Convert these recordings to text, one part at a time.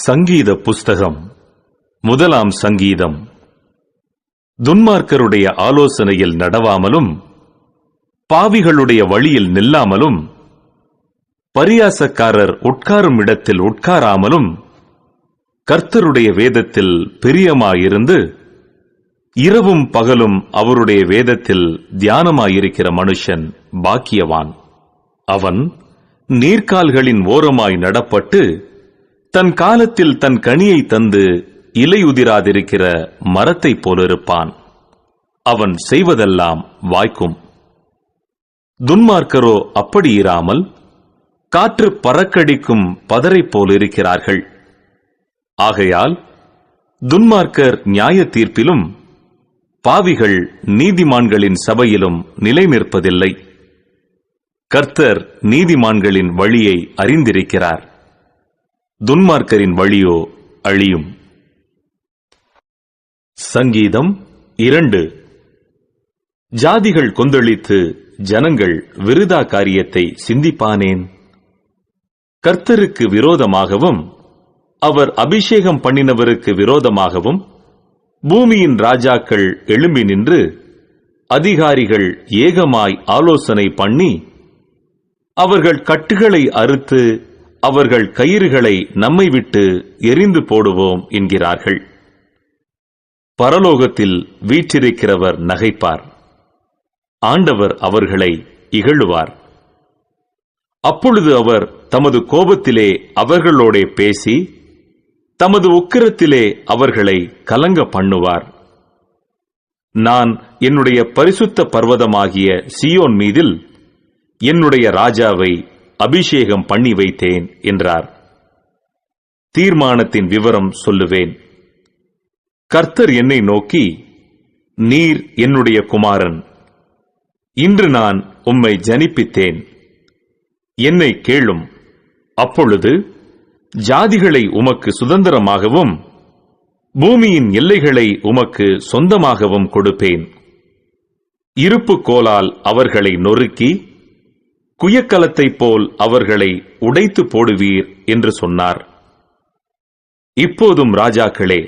சங்கீத புஸ்தகம் முதலாம் சங்கீதம். துன்மார்க்கருடைய ஆலோசனையில் நடவாமலும் பாவிகளுடைய வழியில் நில்லாமலும் பரியாசக்காரர் உட்காரும் இடத்தில் உட்காராமலும் கர்த்தருடைய வேதத்தில் பிரியமாயிருந்து இரவும் பகலும் அவருடைய வேதத்தில் தியானமாயிருக்கிற மனுஷன் பாக்கியவான். அவன் நீர்க்கால்களின் ஓரமாய் நடப்பட்டு தன் காலத்தில் தன் கனியை தந்து இலையுதிராதிருக்கிற மரத்தைப் போலிருப்பான். அவன் செய்வதெல்லாம் வாய்க்கும். துன்மார்க்கரோ அப்படி இராமல் காற்று பறக்கடிக்கும் பதரைப் போலிருக்கிறார்கள். ஆகையால் துன்மார்க்கர் நியாய தீர்ப்பிலும் பாவிகள் நீதிமான்களின் சபையிலும் நிலை நிற்பதில்லை. கர்த்தர் நீதிமான்களின் வழியை அறிந்திருக்கிறார், துன்மார்க்கரின் வழியோ அழியும். சங்கீதம் 2. ஜாதிகள் கொந்தளித்து ஜனங்கள் விருதா காரியத்தை சிந்திப்பானேன்? கர்த்தருக்கு விரோதமாகவும் அவர் அபிஷேகம் பண்ணினவருக்கு விரோதமாகவும் பூமியின் ராஜாக்கள் எழும்பி நின்று அதிகாரிகள் ஏகமாய் ஆலோசனை பண்ணி அவர்கள் கட்டுகளை அறுத்து அவர்கள் கயிறுகளை நம்மை விட்டு எரிந்து போடுவோம் என்கிறார்கள். பரலோகத்தில் வீற்றிருக்கிறவர் நகைப்பார், ஆண்டவர் அவர்களை இகழுவார். அப்பொழுது அவர் தமது கோபத்திலே அவர்களோடே பேசி தமது உக்கிரத்திலே அவர்களை கலங்க பண்ணுவார். நான் என்னுடைய பரிசுத்த பர்வதமாகிய சீயோன் மீதில் என்னுடைய ராஜாவை அபிஷேகம் பண்ணி வைத்தேன் என்றார். தீர்மானத்தின் விவரம் சொல்லுவேன். கர்த்தர் என்னை நோக்கி, நீர் என்னுடைய குமாரன், இன்று நான் உம்மை ஜனிப்பித்தேன், என்னை கேளும். அப்பொழுது ஜாதிகளை உமக்கு சுதந்திரமாகவும் பூமியின் எல்லைகளை உமக்கு சொந்தமாகவும் கொடுப்பேன். இருப்பு கோலால் அவர்களை நொறுக்கி குயக்கலத்தைப் போல் அவர்களை உடைத்து போடுவீர் என்று சொன்னார். இப்போதும் ராஜாக்களே,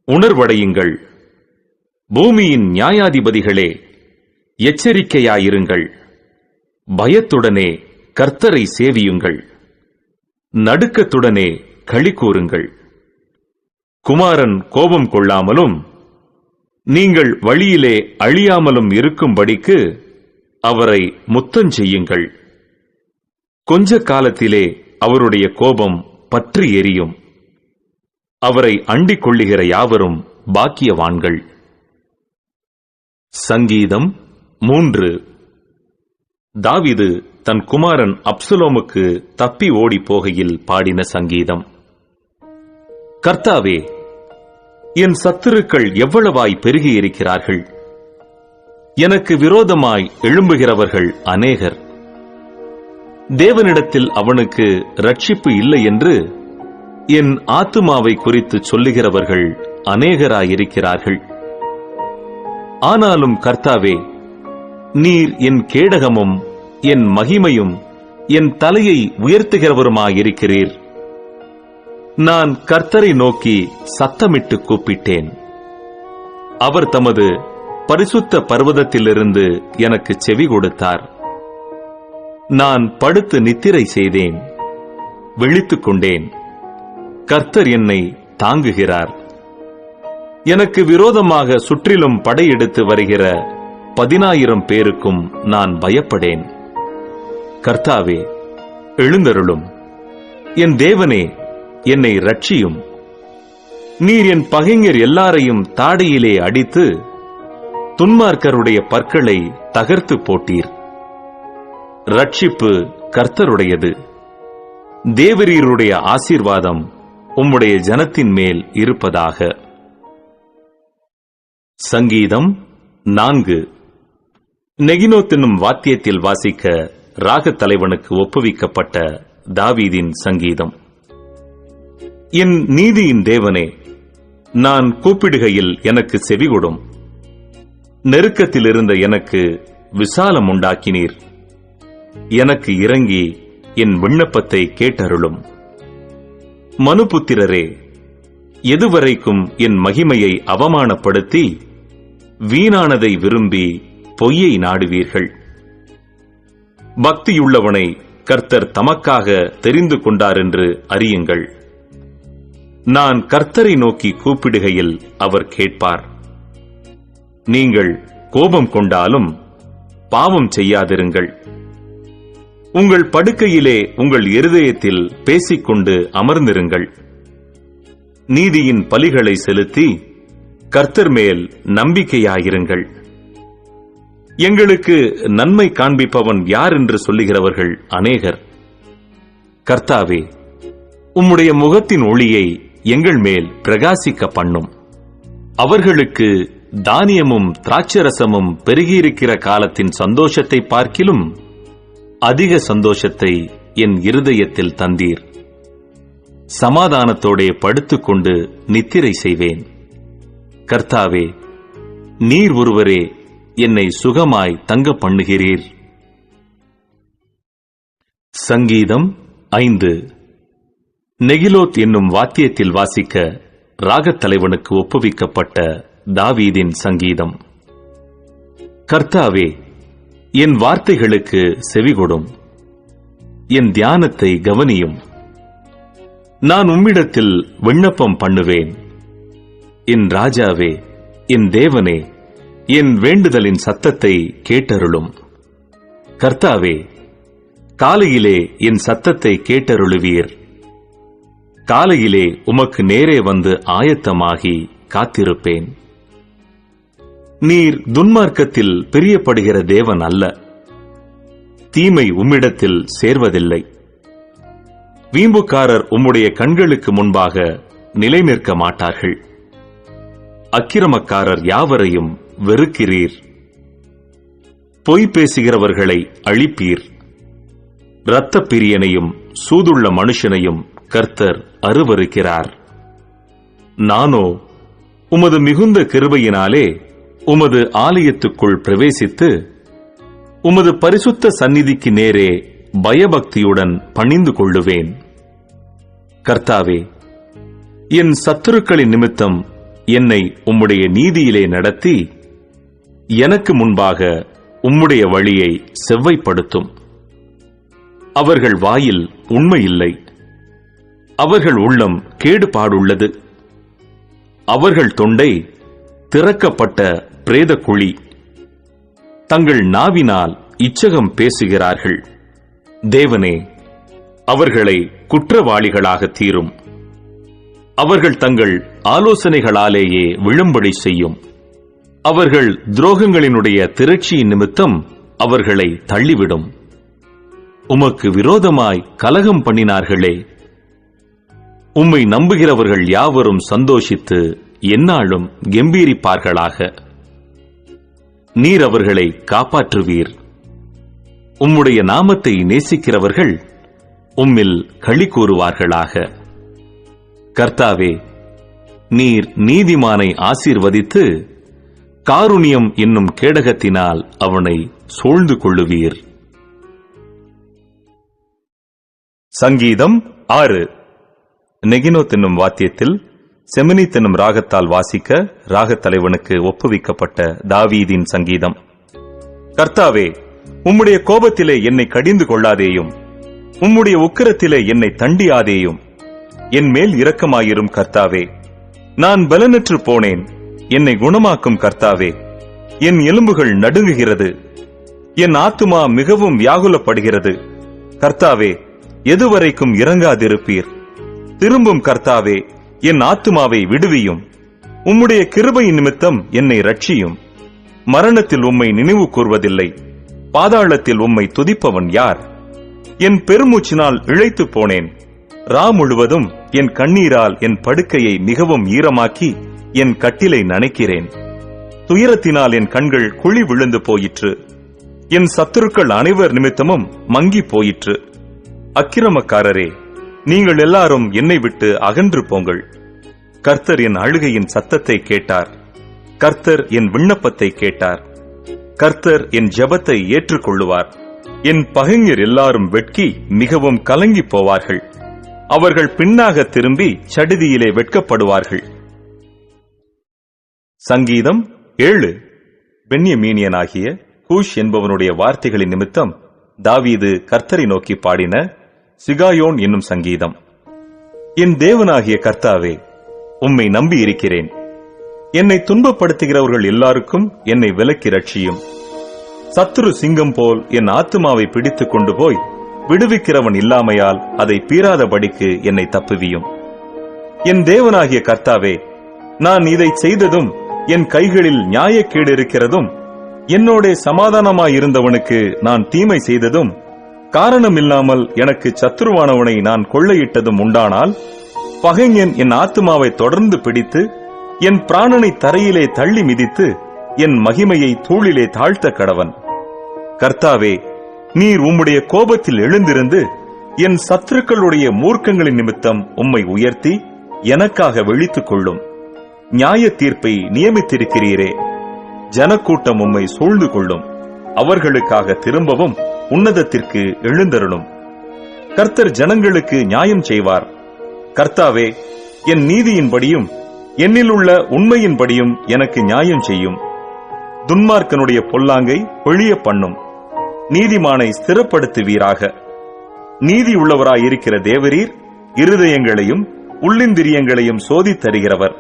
உணர்வடையுங்கள். பூமியின் நியாயாதிபதிகளே, எச்சரிக்கையாயிருங்கள். பயத்துடனே கர்த்தரை சேவியுங்கள், நடுக்கத்துடனே களி கூறுங்கள். குமாரன் கோபம் கொள்ளாமலும் நீங்கள் வழியிலே அழியாமலும் இருக்கும்படிக்கு அவரை முத்தஞ்செய்யுங்கள். கொஞ்ச காலத்திலே அவருடைய கோபம் பற்றி எரியும். அவரை அண்டிக் கொள்ளுகிற யாவரும் பாக்கியவான்கள். சங்கீதம் 3. தாவீது தன் குமாரன் அப்சலோமுக்கு தப்பி ஓடி போகையில் பாடின சங்கீதம். கர்த்தாவே, என் சத்துருக்கள் எவ்வளவாய் பெருகியிருக்கிறார்கள்! எனக்கு விரோதமாய் எழும்புகிறவர்கள் அநேகர். தேவனிடத்தில் அவனுக்கு ரட்சிப்பு இல்லை என்று என் ஆத்துமாவை குறித்து சொல்லுகிறவர்கள் அநேகராயிருக்கிறார்கள். ஆனாலும் கர்த்தாவே, நீர் என் கேடகமும் என் மகிமையும் என் தலையை உயர்த்துகிறவருமாயிருக்கிறீர். நான் கர்த்தரை நோக்கி சத்தமிட்டு கூப்பிட்டேன். அவர் தமது பரிசுத்த பர்வதத்திலிருந்து எனக்கு செவி கொடுத்தார். நான் படுத்து நித்திரை செய்தேன், விழித்துக் கொண்டேன். கர்த்தர் என்னை தாங்குகிறார். எனக்கு விரோதமாக சுற்றிலும் படையெடுத்து வருகிற 10,000 பேருக்கும் நான் பயப்படேன். கர்த்தாவே, எழுந்தருளும். என் தேவனே, என்னை ரட்சியும். நீர் என் பகைஞர் எல்லாரையும் தாடையிலே அடித்து துன்மார்க்கருடைய பற்களை தகர்த்து போட்டீர். ரட்சிப்பு கர்த்தருடையது. தேவரீருடைய ஆசீர்வாதம் உம்முடைய ஜனத்தின் மேல் இருப்பதாக. சங்கீதம் 4. நெகினோத் என்னும் வாத்தியத்தில் வாசிக்க ராகத் தலைவனுக்கு ஒப்புவிக்கப்பட்ட தாவீதின் சங்கீதம். என் நீதியின் தேவனே, நான் கூப்பிடுகையில் எனக்கு செவிகொடும். நெருக்கத்தில் இருந்த எனக்கு விசாலம் உண்டாக்கினீர். எனக்கு இறங்கி என் விண்ணப்பத்தை கேட்டருளும். மனுபுத்திரரே, எதுவரைக்கும் என் மகிமையை அவமானப்படுத்தி வீணானதை விரும்பி பொய்யை நாடுவீர்கள்? பக்தியுள்ளவனை கர்த்தர் தமக்காக தெரிந்து கொண்டார் என்று அறியுங்கள். நான் கர்த்தரை நோக்கி கூப்பிடுகையில் அவர் கேட்பார். நீங்கள் கோபம் கொண்டாலும் பாவம் செய்யாதிருங்கள். உங்கள் படுக்கையிலே உங்கள் இருதயத்தில் பேசிக்கொண்டு அமர்ந்திருங்கள். நீதியின் பலிகளை செலுத்தி கர்த்தர் மேல் நம்பிக்கையாயிருங்கள். எங்களுக்கு நன்மை காண்பிப்பவன் யார் என்று சொல்லுகிறவர்கள் அநேகர். கர்த்தாவே, உம்முடைய முகத்தின் ஒளியை எங்கள் மேல் பிரகாசிக்க பண்ணும். அவர்களுக்கு தானியமும் திராட்சரசமும் பெருகியிருக்கிற காலத்தின் சந்தோஷத்தை பார்க்கிலும் அதிக சந்தோஷத்தை என் இருதயத்தில் தந்தீர். சமாதானத்தோடே படுத்துக்கொண்டு நித்திரை செய்வேன். கர்த்தாவே, நீர் ஒருவரே என்னை சுகமாய் தங்க பண்ணுகிறீர். சங்கீதம் 5. நெகிலோத் என்னும் வாத்தியத்தில் வாசிக்க ராகத் தலைவனுக்கு ஒப்புவிக்கப்பட்ட தாவீதின் சங்கீதம். கர்த்தாவே, என் வார்த்தைகளுக்கு செவிகொடும். என் தியானத்தை கவனியும். நான் உம்மிடத்தில் விண்ணப்பம் பண்ணுவேன். என் ராஜாவே, என் தேவனே, என் வேண்டுதலின் சத்தத்தை கேட்டருளும். கர்த்தாவே, காலையிலே என் சத்தத்தை கேட்டருளுவீர். காலையிலே உமக்கு நேரே வந்து ஆயத்தமாகி காத்திருப்பேன். நீர் துன்மார்க்கத்தில் பிரியப்படுகிற தேவன் அல்ல. தீமை உம்மிடத்தில் சேர்வதில்லை. வீம்புக்காரர் உம்முடைய கண்களுக்கு முன்பாக நிலை நிற்க மாட்டார்கள். அக்கிரமக்காரர் யாவரையும் வெறுக்கிறீர். பொய் பேசுகிறவர்களை அழிப்பீர். இரத்தப் பிரியனையும் சூதுள்ள மனுஷனையும் கர்த்தர் அருவருக்கிறார். நானோ உமது மிகுந்த கிருபையினாலே உமது ஆலயத்துக்குள் பிரவேசித்து உமது பரிசுத்த சந்நிதிக்கு நேரே பயபக்தியுடன் பணிந்து கொள்ளுவேன். கர்த்தாவே, என் சத்துருக்களின் நிமித்தம் என்னை உம்முடைய நீதியிலே நடத்தி எனக்கு முன்பாக உம்முடைய வழியை செவ்வைப்படுத்தும். அவர்கள் வாயில் உண்மையில்லை. அவர்கள் உள்ளம் கேடுபாடுள்ளது. அவர்கள் தொண்டை திறக்கப்பட்ட பிரேத குழி. தங்கள் நாவினால் இச்சகம் பேசுகிறார்கள். தேவனே, அவர்களை குற்றவாளிகளாக தீரும். அவர்கள் தங்கள் ஆலோசனைகளாலேயே விழும்படி செய்யும். அவர்கள் துரோகங்களினுடைய திரட்சியின் நிமித்தம் அவர்களை தள்ளிவிடும். உமக்கு விரோதமாய் கலகம் பண்ணினார்களே. உம்மை நம்புகிறவர்கள் யாவரும் சந்தோஷித்து எந்நாளும் கெம்பீரிப்பார்களாக. நீர் அவர்களை காப்பாற்றுவீர். உம்முடைய நாமத்தை நேசிக்கிறவர்கள் உம்மில் களி கூறுவார்களாக. கர்த்தாவே, நீர் நீதிமானை ஆசீர்வதித்து காருண்யம் என்னும் கேடகத்தினால் அவனை சூழ்ந்து கொள்ளுவீர். சங்கீதம் 6. நெகினோத் என்னும் வாத்தியத்தில் செமினித் என்னும் ராகத்தால் வாசிக்க ராகத் தலைவனுக்கு ஒப்புவிக்கப்பட்ட தாவீதின் சங்கீதம். கர்த்தாவே, உம்முடைய கோபத்திலே என்னை கடிந்து கொள்ளாதேயும், உம்முடைய உக்கிரத்திலே என்னை தண்டியாதேயும். என் மேல் இரக்கமாயிரும் கர்த்தாவே. நான் பலனற்று போனேன், என்னை குணமாக்கும் கர்த்தாவே. என் எலும்புகள் நடுங்குகிறது, என் ஆத்துமா மிகவும் வியாகுலப்படுகிறது. கர்த்தாவே, எதுவரைக்கும் இறங்காதிருப்பீர்? திரும்பும் கர்த்தாவே, என் ஆத்துமாவை விடுவியும். உம்முடைய கிருபையின் நிமித்தம் என்னை ரட்சியும். மரணத்தில் உம்மை நினைவு கூர்வதில்லை, பாதாளத்தில் உம்மை துதிப்பவன் யார்? என் பெருமூச்சினால் இழைத்து போனேன். ரா முழுவதும் என் கண்ணீரால் என் படுக்கையை மிகவும் ஈரமாக்கி என் கட்டிலை நனைக்கிறேன். துயரத்தினால் என் கண்கள் குழி விழுந்து போயிற்று. என் சத்துருக்கள் அனைவர் நிமித்தமும் மங்கி போயிற்று. அக்கிரமக்காரரே, நீங்கள் எல்லாரும் என்னை விட்டு அகன்று போங்கள். கர்த்தர் என் அழுகையின் சத்தத்தை கேட்டார். கர்த்தர் என் விண்ணப்பத்தை கேட்டார். கர்த்தர் என் ஜெபத்தை ஏற்றுக்கொள்ளுவார். என் பகைஞர் எல்லாரும் வெட்கி மிகவும் கலங்கி போவார்கள். அவர்கள் பின்னாக திரும்பி சடிதியிலே வெட்கப்படுவார்கள். சங்கீதம் 7. பென்யமீனியனாகிய கூஷ் என்பவனுடைய வார்த்தைகளின் நிமித்தம் தாவீது கர்த்தரை நோக்கி பாடின சிகாயோன் என்னும் சங்கீதம். என் தேவனாகிய கர்த்தாவே, உம்மை நம்பி இருக்கிறேன். என்னை துன்பப்படுத்துகிறவர்கள் எல்லாருக்கும் என்னை விலக்கி ரட்சியும். சத்துரு சிங்கம் போல் என் ஆத்துமாவை பிடித்துக் கொண்டு போய் விடுவிக்கிறவன் இல்லாமையால் அதை பீறாதபடிக்கு என்னை தப்புவியும். என் தேவனாகிய கர்த்தாவே, நான் இதை செய்ததும் என் கைகளில் நியாயக்கேடு இருக்கிறதும், என்னோட சமாதானமாயிருந்தவனுக்கு நான் தீமை செய்ததும், காரணமில்லாமல் எனக்கு சத்துருவானவனை நான் கொள்ளையிட்டதும் உண்டானால், பகைஞன் என் ஆத்துமாவை தொடர்ந்து பிடித்து என் பிராணனை தரையிலே தள்ளி மிதித்து என் மகிமையை தூளிலே தாழ்த்த கடவன். கர்த்தாவே, நீர் உம்முடைய கோபத்தில் எழுந்திருந்து என் சத்துருக்களுடைய மூர்க்கங்களின் நிமித்தம் உம்மை உயர்த்தி எனக்காக விழித்துக் கொள்ளும். நியாய தீர்ப்பை நியமித்திருக்கிறீரே. ஜனக்கூட்டம் உம்மை சூழ்ந்து கொள்ளும். அவர்களுக்காக திரும்பவும் உன்னதத்திற்கு எழுந்தருளும். கர்த்தர் ஜனங்களுக்கு நியாயம் செய்வார். கர்த்தாவே, என் நீதியின்படியும் என்னிலுள்ள உண்மையின்படியும் எனக்கு நியாயம் செய்யும். துன்மார்க்கனுடைய பொல்லாங்கை ஒழிய பண்ணும். நீதிமானை ஸ்திரப்படுத்துவீராக. நீதி உள்ளவராயிருக்கிற தேவரீர் இருதயங்களையும் உள்ளிந்திரியங்களையும் சோதித்தருகிறவர்.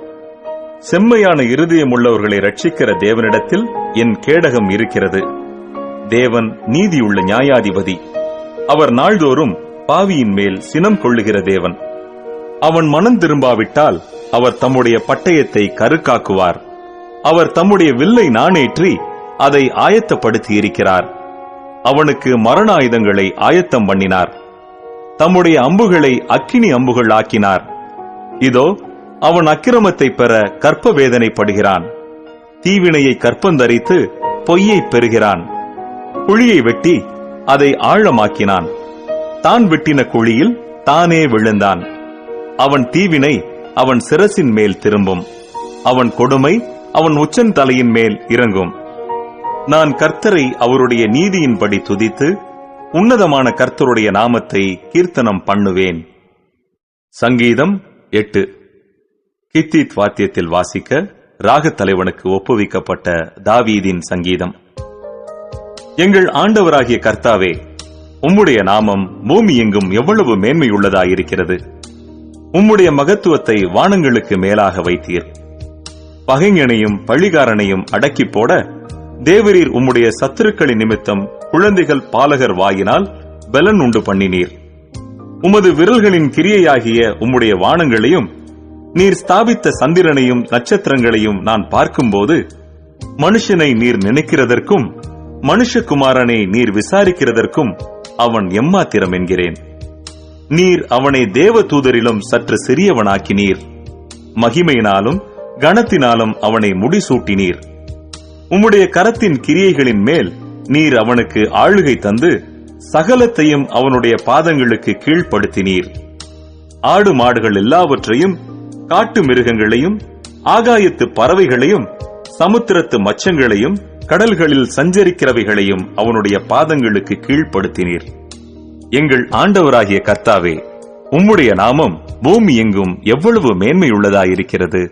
செம்மையான இருதயம் உள்ளவர்களை ரட்சிக்கிற தேவனிடத்தில் என் கேடகம் இருக்கிறது. தேவன் நீதியுள்ள நியாயாதிபதி. அவர் நாள்தோறும் பாவியின் மேல் சினம் கொள்ளுகிற தேவன். அவன் மனம் திரும்பாவிட்டால் அவர் தம்முடைய பட்டயத்தை கருக்காக்குவார். அவர் தம்முடைய வில்லை நாணேற்றி அதை ஆயத்தப்படுத்தி இருக்கிறார். அவனுக்கு மரண ஆயுதங்களை ஆயத்தம் பண்ணினார். தம்முடைய அம்புகளை அக்கினி அம்புகள் ஆக்கினார். இதோ, அவன் அக்கிரமத்தை பெற கற்ப வேதனைப்படுகிறான். தீவினையை கற்பந்தரித்து பொய்யை பெறுகிறான். குழியை வெட்டி அதை ஆழமாக்கினான். தான் வெட்டின குழியில் தானே விழுந்தான். அவன் தீவினை அவன் சிரசின் மேல் திரும்பும். அவன் கொடுமை அவன் உச்சந்தலையின் மேல் இறங்கும். நான் கர்த்தரை அவருடைய நீதியின்படி துதித்து உன்னதமான கர்த்தருடைய நாமத்தை கீர்த்தனம் பண்ணுவேன். சங்கீதம் 8. கித்தீத் வாத்தியத்தில் வாசிக்க ராகத் தலைவனுக்கு ஒப்புவிக்கப்பட்ட தாவீதின் சங்கீதம். எங்கள் ஆண்டவராகிய கர்த்தாவே, உம்முடைய நாமம் பூமி எங்கும் எவ்வளவு மேன்மையுள்ளதாயிருக்கிறது. உம்முடைய மகத்துவத்தை வானங்களுக்கு மேலாக வைத்தீர். பகைஞனையும் பழிகாரனையும் அடக்கி போட தேவரீர் உம்முடைய சத்துருக்களின் நிமித்தம் குழந்தைகள் பாலகர் வாயினால் பலன் உண்டு பண்ணினீர். உமது விரல்களின் கிரியையாகிய உம்முடைய வானங்களையும் நீர் ஸ்தாபித்த சந்திரனையும் நட்சத்திரங்களையும் நான் பார்க்கும்போது, மனுஷனை நீர் நினைக்கிறதற்கும் மனுஷகுமாரனை நீர் விசாரிக்கிறதற்கும் அவன் எம்மாத்திரம் என்கிறேன். நீர் அவனை தேவ தூதரிலும் சற்று சிறியவனாக்கினீர். மகிமையினாலும் கனத்தினாலும் அவனை முடிசூட்டினீர். உம்முடைய கரத்தின் கிரியைகளின் மேல் நீர் அவனுக்கு ஆளுகை தந்து சகலத்தையும் அவனுடைய பாதங்களுக்கு கீழ்ப்படுத்தினீர். ஆடு மாடுகள் எல்லாவற்றையும், காட்டு மிருகங்களையும், ஆகாயத்து பறவைகளையும், சமுத்திரத்து மச்சங்களையும், கடல்களில் சஞ்சரிக்கிறவைகளையும் அவனுடைய பாதங்களுக்கு கீழ்ப்படுத்தினீர். எங்கள் ஆண்டவராகிய கர்த்தாவே, உம்முடைய நாமம் பூமி எங்கும் எவ்வளவு மேன்மையுள்ளதாயிருக்கிறது.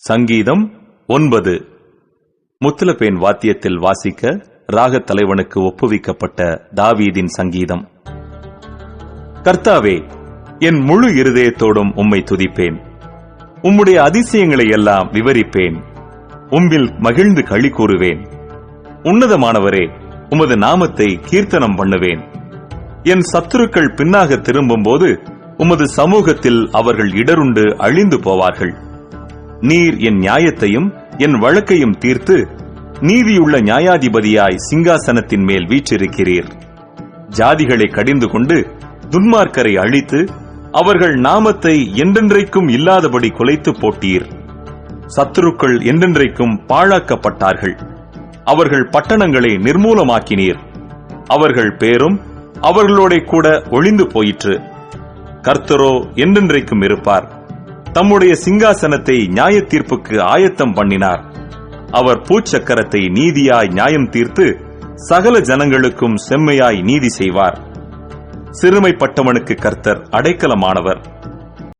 சங்கீதம் 9. முத்துலப்பேன் வாத்தியத்தில் வாசிக்க ராகத் தலைவனுக்கு ஒப்புவிக்கப்பட்ட தாவீதின் சங்கீதம். கர்த்தாவே, என் முழு இருதயத்தோடும் உம்மை துதிப்பேன். உம்முடைய அதிசயங்களை எல்லாம் விவரிப்பேன். உம்மில் மகிழ்ந்து களி கூறுவேன். உன்னதமானவரே, உமது நாமத்தை கீர்த்தனம் பண்ணுவேன். என் சத்துருக்கள் பின்னாக திரும்பும்போது உமது சமூகத்தில் அவர்கள் இடருண்டு அழிந்து போவார்கள். நீர் என் நியாயத்தையும் என் வழக்கையும் தீர்த்து நீதியுள்ள நியாயாதிபதியாய் சிங்காசனத்தின் மேல் வீற்றிருக்கிறீர். ஜாதிகளை கடிந்து கொண்டு துன்மார்க்கரை அழித்து அவர்கள் நாமத்தை என்றென்றைக்கும் இல்லாதபடி குலைத்து போட்டீர். சத்துருக்கள் என்றென்றைக்கும் பாழாக்கப்பட்டார்கள். அவர்கள் பட்டணங்களை நிர்மூலமாக்கினீர். அவர்கள் பேரும் அவர்களோட கூட ஒளிந்து போயிற்று. கர்த்தரோ என்றென்றைக்கும் இருப்பார். தம்முடைய சிங்காசனத்தை நியாய தீர்ப்புக்கு ஆயத்தம் பண்ணினார். அவர் பூச்சக்கரத்தை நீதியாய் நியாயம் தீர்த்து சகல ஜனங்களுக்கும் செம்மையாய் நீதி செய்வார். சிறுமைப்பட்டவனுக்கு கர்த்தர் அடைக்கலமானவர்.